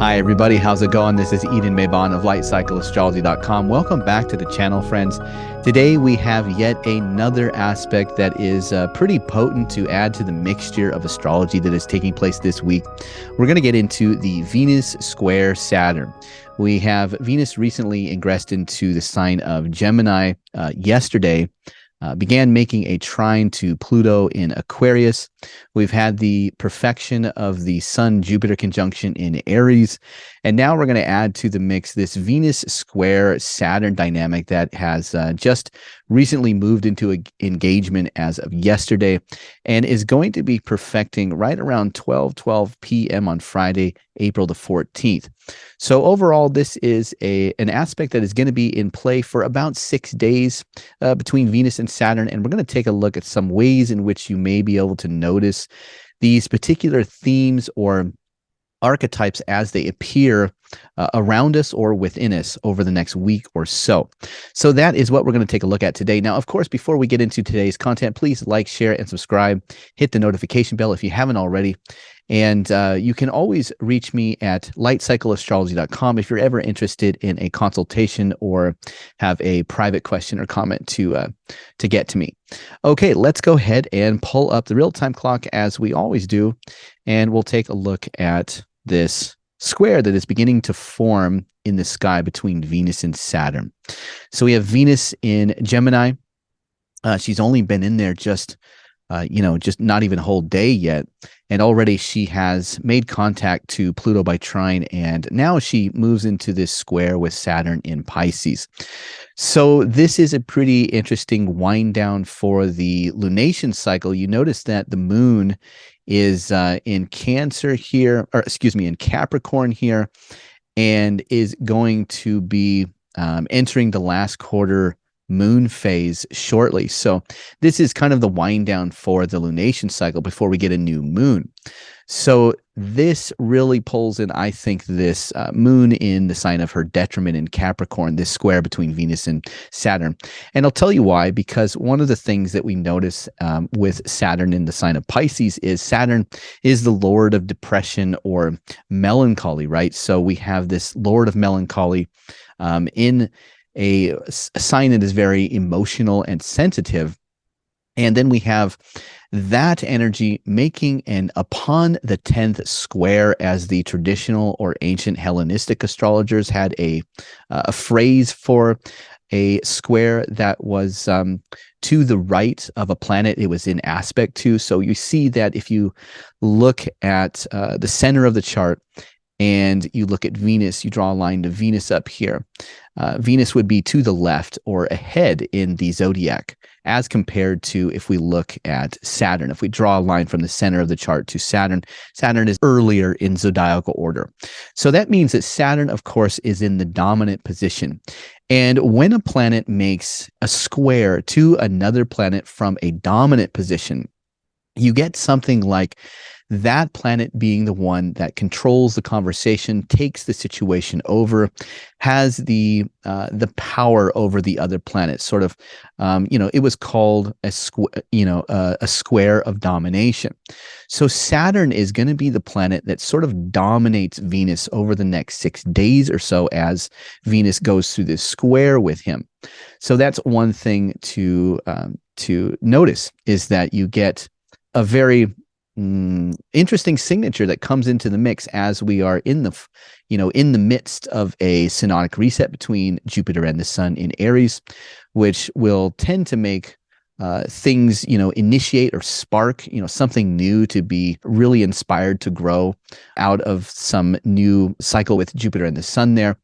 Hi, everybody. How's it going? This is Edan of lightcycleastrology.com. Welcome back to the channel, friends. Today, we have yet another aspect that is pretty potent to add to the mixture of astrology that is taking place this week. We're going to get into the Venus square Saturn. We have Venus recently ingressed into the sign of Gemini yesterday. Began making a trine to Pluto in Aquarius. We've had the perfection of the Sun-Jupiter conjunction in Aries. And now we're going to add to the mix this Venus square Saturn dynamic that has just recently moved into engagement as of yesterday and is going to be perfecting right around 12:12 p.m. on Friday, April the 14th. So overall, this is an aspect that is going to be in play for about 6 days between Venus and Saturn. And we're going to take a look at some ways in which you may be able to notice these particular themes or archetypes as they appear around us or within us over the next week or so. So that is what we're going to take a look at today. Now, of course, before we get into today's content, please like, share, and subscribe. Hit the notification bell if you haven't already. And you can always reach me at lightcycleastrology.com if you're ever interested in a consultation or have a private question or comment to get to me. Okay, let's go ahead and pull up the real-time clock as we always do, and we'll take a look at this square that is beginning to form in the sky between Venus and Saturn. So we have Venus in Gemini. She's only been in there just not even a whole day yet. And already she has made contact to Pluto by trine. And now she moves into this square with Saturn in Pisces. So this is a pretty interesting wind down for the lunation cycle. You notice that the moon is in Cancer here, or excuse me, in Capricorn here, and is going to be entering the last quarter moon phase shortly. So this is kind of the wind down for the lunation cycle before we get a new moon. So this really pulls in, I think, this moon in the sign of her detriment in Capricorn, this square between Venus and Saturn. And I'll tell you why, because one of the things that we notice with Saturn in the sign of Pisces is Saturn is the lord of depression or melancholy, right? So we have this lord of melancholy in a sign that is very emotional and sensitive. And then we have that energy making an upon the 10th square, as the traditional or ancient Hellenistic astrologers had a phrase for a square that was to the right of a planet it was in aspect to. So you see that if you look at the center of the chart and you look at Venus, you draw a line to Venus up here. Venus would be to the left or ahead in the zodiac, as compared to if we look at Saturn. If we draw a line from the center of the chart to Saturn, Saturn is earlier in zodiacal order. So that means that Saturn, of course, is in the dominant position. And when a planet makes a square to another planet from a dominant position, you get something like that planet being the one that controls the conversation, takes the situation over, has the power over the other planet. Sort of, it was called a square of domination. So Saturn is going to be the planet that sort of dominates Venus over the next 6 days or so as Venus goes through this square with him. So that's one thing to notice, is that you get a very interesting signature that comes into the mix as we are in the midst of a synodic reset between Jupiter and the Sun in Aries, which will tend to make things, initiate or spark, something new to be really inspired to grow out of some new cycle with Jupiter and the Sun there.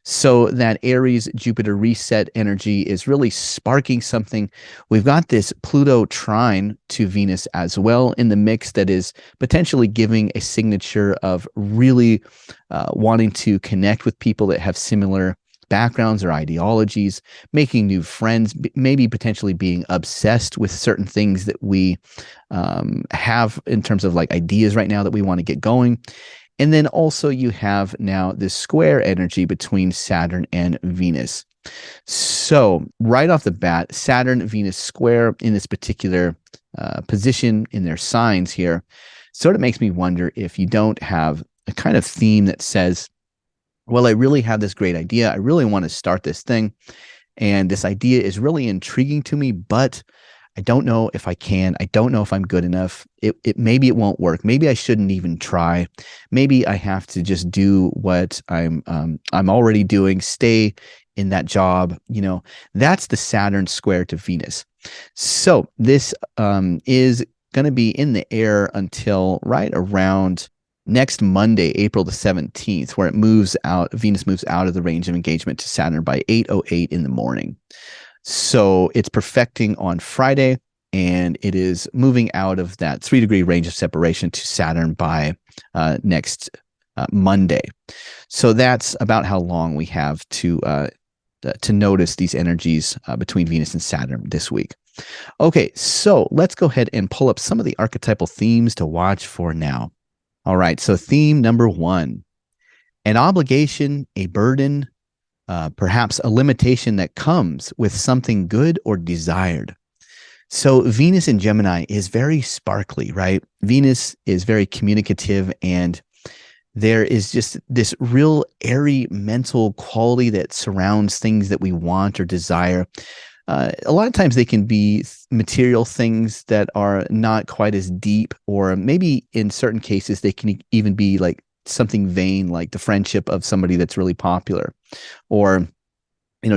So that Aries Jupiter reset energy is really sparking something. We've got this Pluto trine to Venus as well in the mix that is potentially giving a signature of really wanting to connect with people that have similar backgrounds or ideologies, making new friends, maybe potentially being obsessed with certain things that we have in terms of like ideas right now that we want to get going. And then also you have now this square energy between Saturn and Venus. So right off the bat, Saturn, Venus square in this particular position in their signs here sort of makes me wonder if you don't have a kind of theme that says, well, I really have this great idea. I really want to start this thing. And this idea is really intriguing to me, but I don't know if I can. I don't know if I'm good enough. Maybe it won't work. Maybe I shouldn't even try. Maybe I have to just do what I'm already doing, stay in that job. That's the Saturn square to Venus. So this is going to be in the air until right around next Monday, April the 17th, where Venus moves out of the range of engagement to Saturn by 8:08 in the morning. So it's perfecting on Friday, and it is moving out of that 3-degree range of separation to Saturn by next Monday. So that's about how long we have to notice these energies between Venus and Saturn this week. Okay, so let's go ahead and pull up some of the archetypal themes to watch for now. All right, so theme number 1, an obligation, a burden, perhaps a limitation that comes with something good or desired. So Venus in Gemini is very sparkly, right? Venus is very communicative, and there is just this real airy mental quality that surrounds things that we want or desire. A lot of times they can be material things that are not quite as deep, or maybe in certain cases they can even be like something vain, like the friendship of somebody that's really popular, or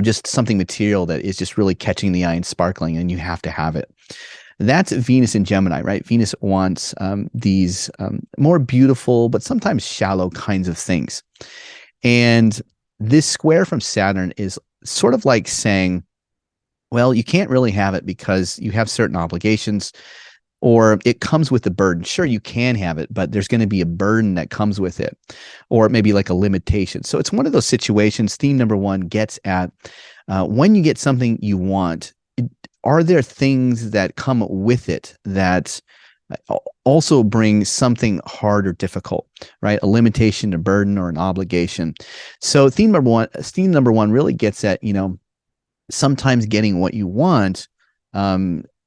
just something material that is just really catching the eye and sparkling, and you have to have it. That's Venus in Gemini, right? Venus wants these more beautiful, but sometimes shallow kinds of things. And this square from Saturn is sort of like saying, well, you can't really have it because you have certain obligations, or it comes with a burden. Sure, you can have it, but there's going to be a burden that comes with it, or maybe like a limitation. So it's one of those situations. Theme number 1 gets at when you get something you want, are there things that come with it that also bring something hard or difficult, right? A limitation, a burden, or an obligation. So theme number one really gets at, sometimes getting what you want,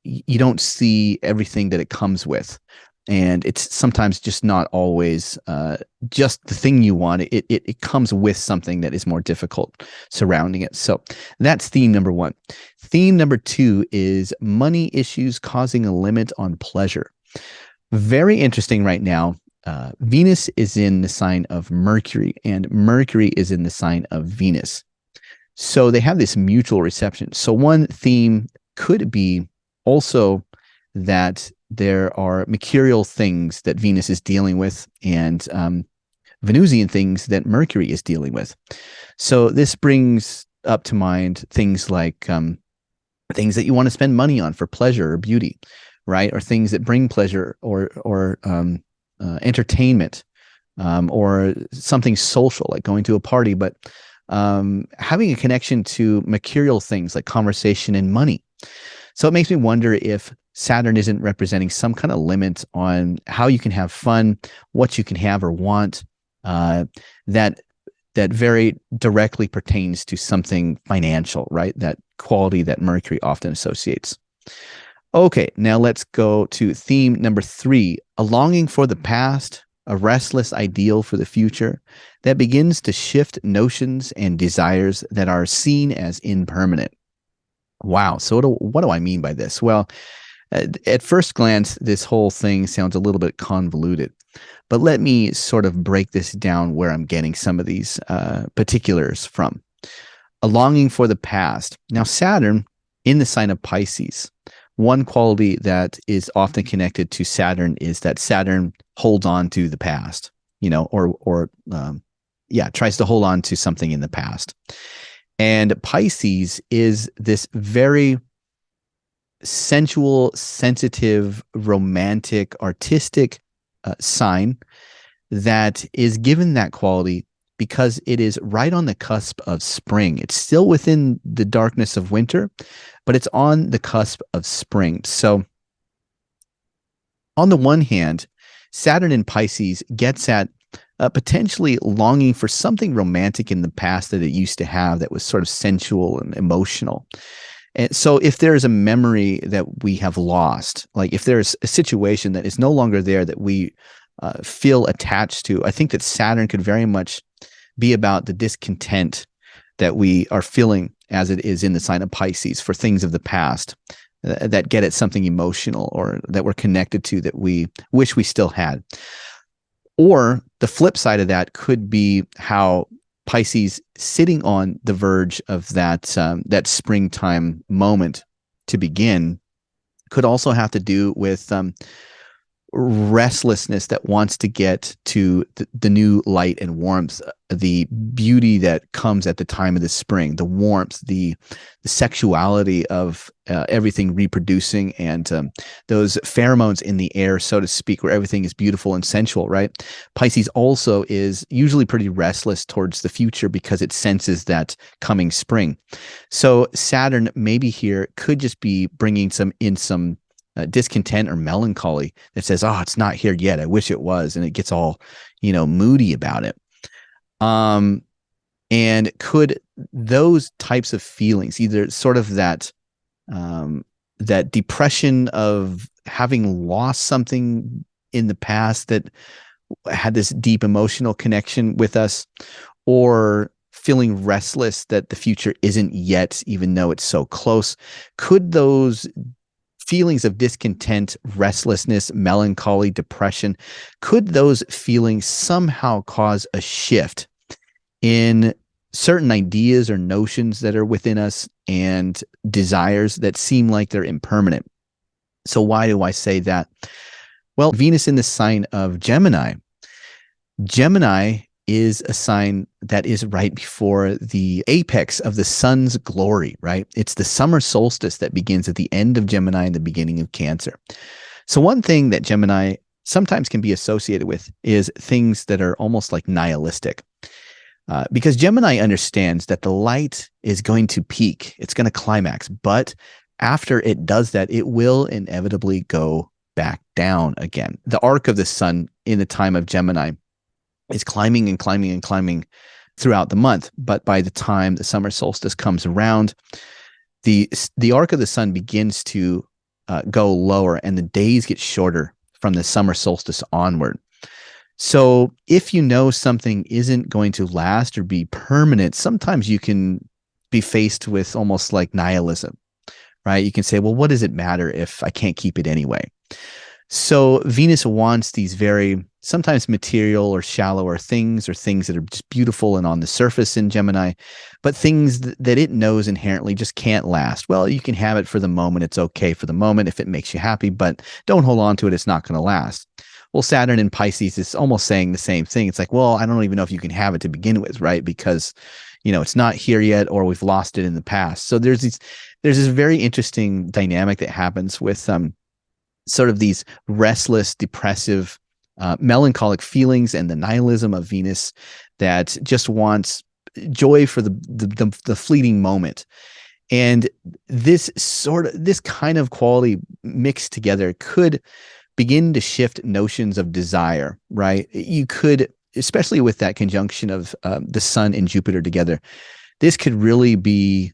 you don't see everything that it comes with. And it's sometimes just not always just the thing you want. It comes with something that is more difficult surrounding it. So that's theme number 1. Theme number 2 is money issues causing a limit on pleasure. Very interesting right now. Venus is in the sign of Mercury, and Mercury is in the sign of Venus. So they have this mutual reception. So one theme could be also that there are mercurial things that Venus is dealing with, and Venusian things that Mercury is dealing with. So this brings up to mind things like things that you want to spend money on for pleasure or beauty, right? Or things that bring pleasure or entertainment, or something social like going to a party, but having a connection to mercurial things like conversation and money. So it makes me wonder if Saturn isn't representing some kind of limit on how you can have fun, what you can have or want, that very directly pertains to something financial, right? That quality that Mercury often associates. Okay, now let's go to theme number 3, a longing for the past, a restless ideal for the future that begins to shift notions and desires that are seen as impermanent. Wow. So what do I mean by this? Well, at first glance, this whole thing sounds a little bit convoluted, but let me sort of break this down where I'm getting some of these particulars from. A longing for the past. Now, Saturn in the sign of Pisces, one quality that is often connected to Saturn is that Saturn holds on to the past, or tries to hold on to something in the past. And Pisces is this very sensual, sensitive, romantic, artistic sign that is given that quality because it is right on the cusp of spring. It's still within the darkness of winter, but it's on the cusp of spring. So on the one hand, Saturn in Pisces gets at potentially longing for something romantic in the past that it used to have that was sort of sensual and emotional. And so if there's a memory that we have lost, like if there's a situation that is no longer there that we feel attached to, I think that Saturn could very much be about the discontent that we are feeling as it is in the sign of Pisces for things of the past that get at something emotional or that we're connected to that we wish we still had. Or the flip side of that could be how Pisces sitting on the verge of that springtime moment to begin could also have to do with restlessness that wants to get to the new light and warmth, the beauty that comes at the time of the spring, the warmth, the sexuality of everything reproducing, and those pheromones in the air, so to speak, where everything is beautiful and sensual, right? Pisces also is usually pretty restless towards the future because it senses that coming spring. So Saturn maybe here could just be bringing some discontent or melancholy that says, "Oh, it's not here yet. I wish it was," and it gets all, moody about it. And could those types of feelings, either sort of that depression of having lost something in the past that had this deep emotional connection with us, or feeling restless that the future isn't yet, even though it's so close, could those feelings of discontent, restlessness, melancholy, depression, could those feelings somehow cause a shift in certain ideas or notions that are within us and desires that seem like they're impermanent? So why do I say that? Well, Venus in the sign of Gemini. Gemini is a sign that is right before the apex of the sun's glory, right? It's the summer solstice that begins at the end of Gemini and the beginning of Cancer. So one thing that Gemini sometimes can be associated with is things that are almost like nihilistic. Because Gemini understands that the light is going to peak, it's going to climax, but after it does that, it will inevitably go back down again. The arc of the sun in the time of Gemini is climbing and climbing and climbing throughout the month. But by the time the summer solstice comes around, the arc of the sun begins to go lower and the days get shorter from the summer solstice onward. So if you know something isn't going to last or be permanent, sometimes you can be faced with almost like nihilism, right? You can say, well, what does it matter if I can't keep it anyway? So Venus wants these very sometimes material or shallower things, or things that are just beautiful and on the surface in Gemini, but things that it knows inherently just can't last. Well, you can have it for the moment. It's okay for the moment if it makes you happy, but don't hold on to it. It's not going to last. Well, Saturn in Pisces is almost saying the same thing. It's like, well, I don't even know if you can have it to begin with, right? Because, it's not here yet, or we've lost it in the past. So there's this very interesting dynamic that happens with sort of these restless, depressive, melancholic feelings and the nihilism of Venus that just wants joy for the fleeting moment. And this kind of quality mixed together could begin to shift notions of desire, right? You could, especially with that conjunction of the sun and Jupiter together, this could really be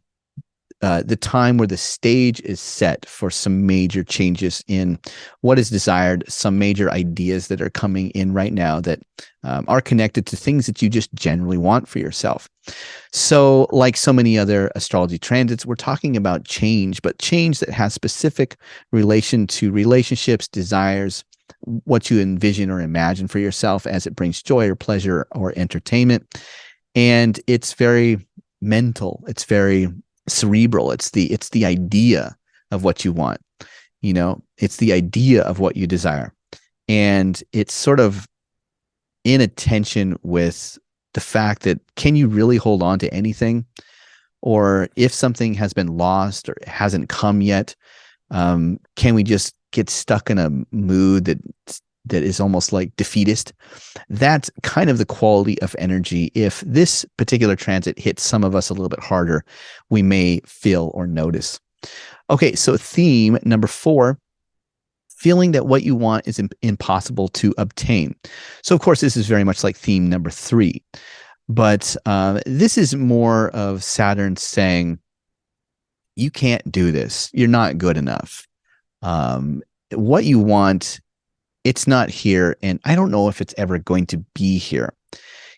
the time where the stage is set for some major changes in what is desired, some major ideas that are coming in right now that are connected to things that you just generally want for yourself. So like so many other astrology transits, we're talking about change, but change that has specific relation to relationships, desires, what you envision or imagine for yourself as it brings joy or pleasure or entertainment. And it's very mental. It's very cerebral. It's the idea of what you want. It's the idea of what you desire. And it's sort of in a tension with the fact that, can you really hold on to anything? Or if something has been lost or hasn't come yet, can we just get stuck in a mood that that is almost like defeatist. That's kind of the quality of energy. If this particular transit hits some of us a little bit harder, we may feel or notice. Okay, so theme number 4, feeling that what you want is impossible to obtain. So, of course, this is very much like theme number 3. But this is more of Saturn saying, you can't do this. You're not good enough. What you want, it's not here. And I don't know if it's ever going to be here.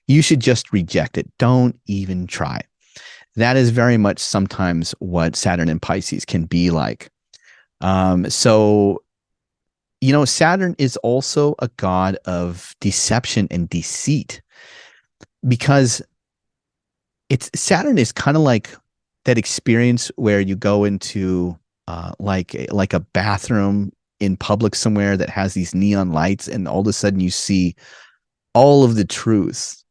You should just reject it. Don't even try. That is very much sometimes what Saturn and Pisces can be like. So, Saturn is also a god of deception and deceit, because Saturn is kind of like that experience where you go into like a bathroom in public somewhere that has these neon lights, and all of a sudden you see all of the truth,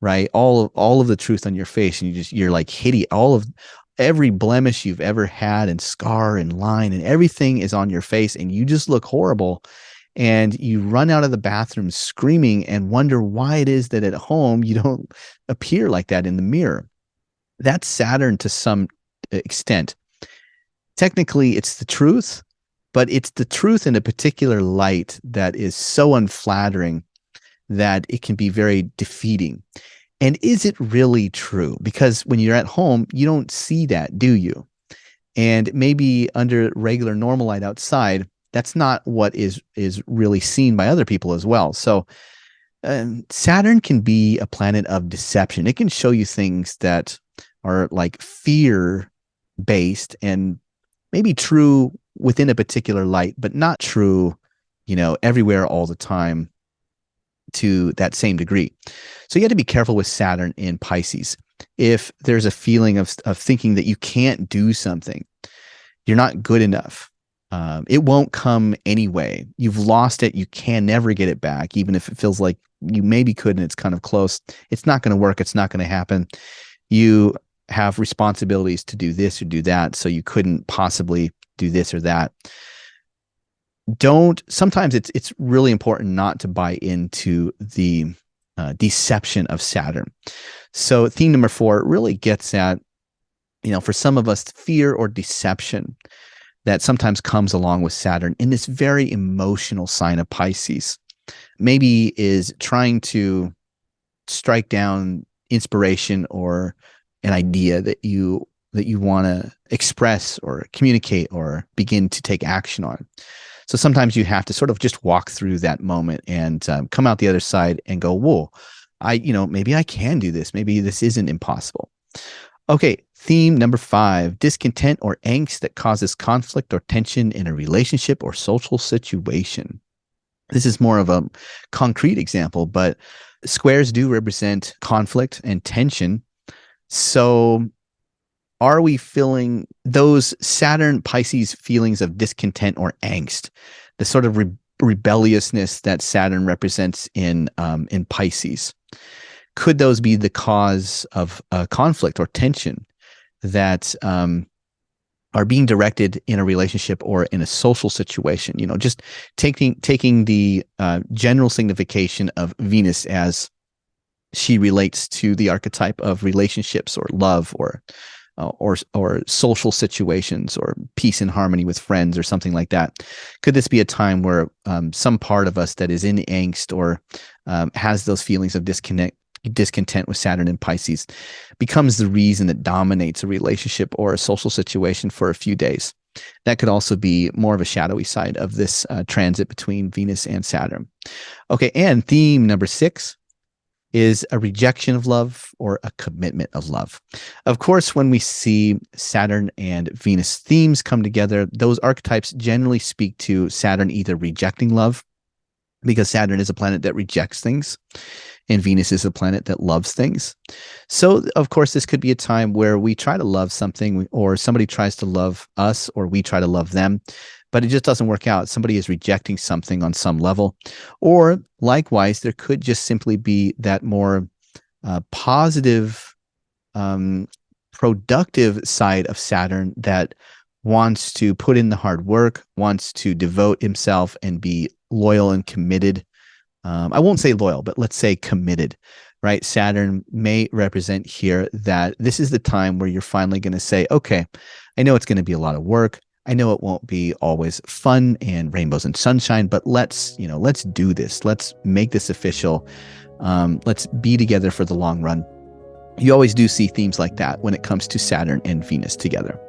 right? All of the truth on your face, and you're like hitting every blemish you've ever had, and scar and line, and everything is on your face, and you just look horrible. And you run out of the bathroom screaming and wonder why it is that at home you don't appear like that in the mirror. That's Saturn to some extent. Technically, it's the truth, but it's the truth in a particular light that is so unflattering that it can be very defeating. And is it really true? Because when you're at home, you don't see that, do you? And maybe under regular normal light outside, that's not what is really seen by other people as well. So Saturn can be a planet of deception. It can show you things that are like fear-based and maybe true within a particular light, but not true, everywhere all the time to that same degree. So you have to be careful with Saturn in Pisces. If there's a feeling of thinking that you can't do something, you're not good enough, it won't come anyway. You've lost it. You can never get it back, even if it feels like you maybe could and it's kind of close. It's not going to work. It's not going to happen. You have responsibilities to do this or do that, so you couldn't possibly do this or that. Sometimes it's really important not to buy into the deception of Saturn. So theme number 4 really gets at, for some of us, fear or deception that sometimes comes along with Saturn in this very emotional sign of Pisces. Maybe is trying to strike down inspiration or an idea that you want to express or communicate or begin to take action on. So sometimes you have to sort of just walk through that moment and come out the other side and go, whoa, maybe I can do this. Maybe this isn't impossible. Okay, theme number 5, discontent or angst that causes conflict or tension in a relationship or social situation. This is more of a concrete example, but squares do represent conflict and tension. So are we feeling those Saturn Pisces feelings of discontent or angst, the sort of rebelliousness that Saturn represents in Pisces? Could those be the cause of conflict or tension that are being directed in a relationship or in a social situation? Just taking the general signification of Venus as she relates to the archetype of relationships or love or social situations or peace and harmony with friends or something like that. Could this be a time where some part of us that is in angst or has those feelings of discontent with Saturn and Pisces becomes the reason that dominates a relationship or a social situation for a few days? That could also be more of a shadowy side of this transit between Venus and Saturn. Okay, and theme number 6 is a rejection of love or a commitment of love. Of course, when we see Saturn and Venus themes come together, those archetypes generally speak to Saturn either rejecting love, because Saturn is a planet that rejects things, and Venus is a planet that loves things. So, of course, this could be a time where we try to love something, or somebody tries to love us, or we try to love them, but it just doesn't work out. Somebody is rejecting something on some level. Or likewise, there could just simply be that more positive, productive side of Saturn that wants to put in the hard work, wants to devote himself and be loyal and committed I won't say loyal, but let's say committed, right? Saturn may represent here that this is the time where you're finally going to say, okay, I know it's going to be a lot of work. I know it won't be always fun and rainbows and sunshine, but let's do this. Let's make this official. Let's be together for the long run. You always do see themes like that when it comes to Saturn and Venus together.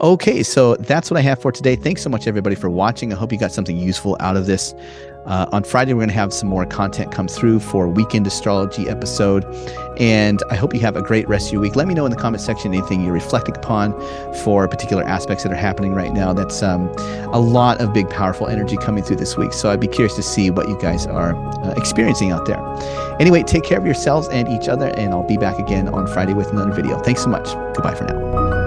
Okay, so that's what I have for today. Thanks so much, everybody, for watching. I hope you got something useful out of this. On Friday, we're going to have some more content come through for Weekend Astrology episode. And I hope you have a great rest of your week. Let me know in the comment section anything you're reflecting upon for particular aspects that are happening right now. That's a lot of big, powerful energy coming through this week. So I'd be curious to see what you guys are experiencing out there. Anyway, take care of yourselves and each other, and I'll be back again on Friday with another video. Thanks so much. Goodbye for now.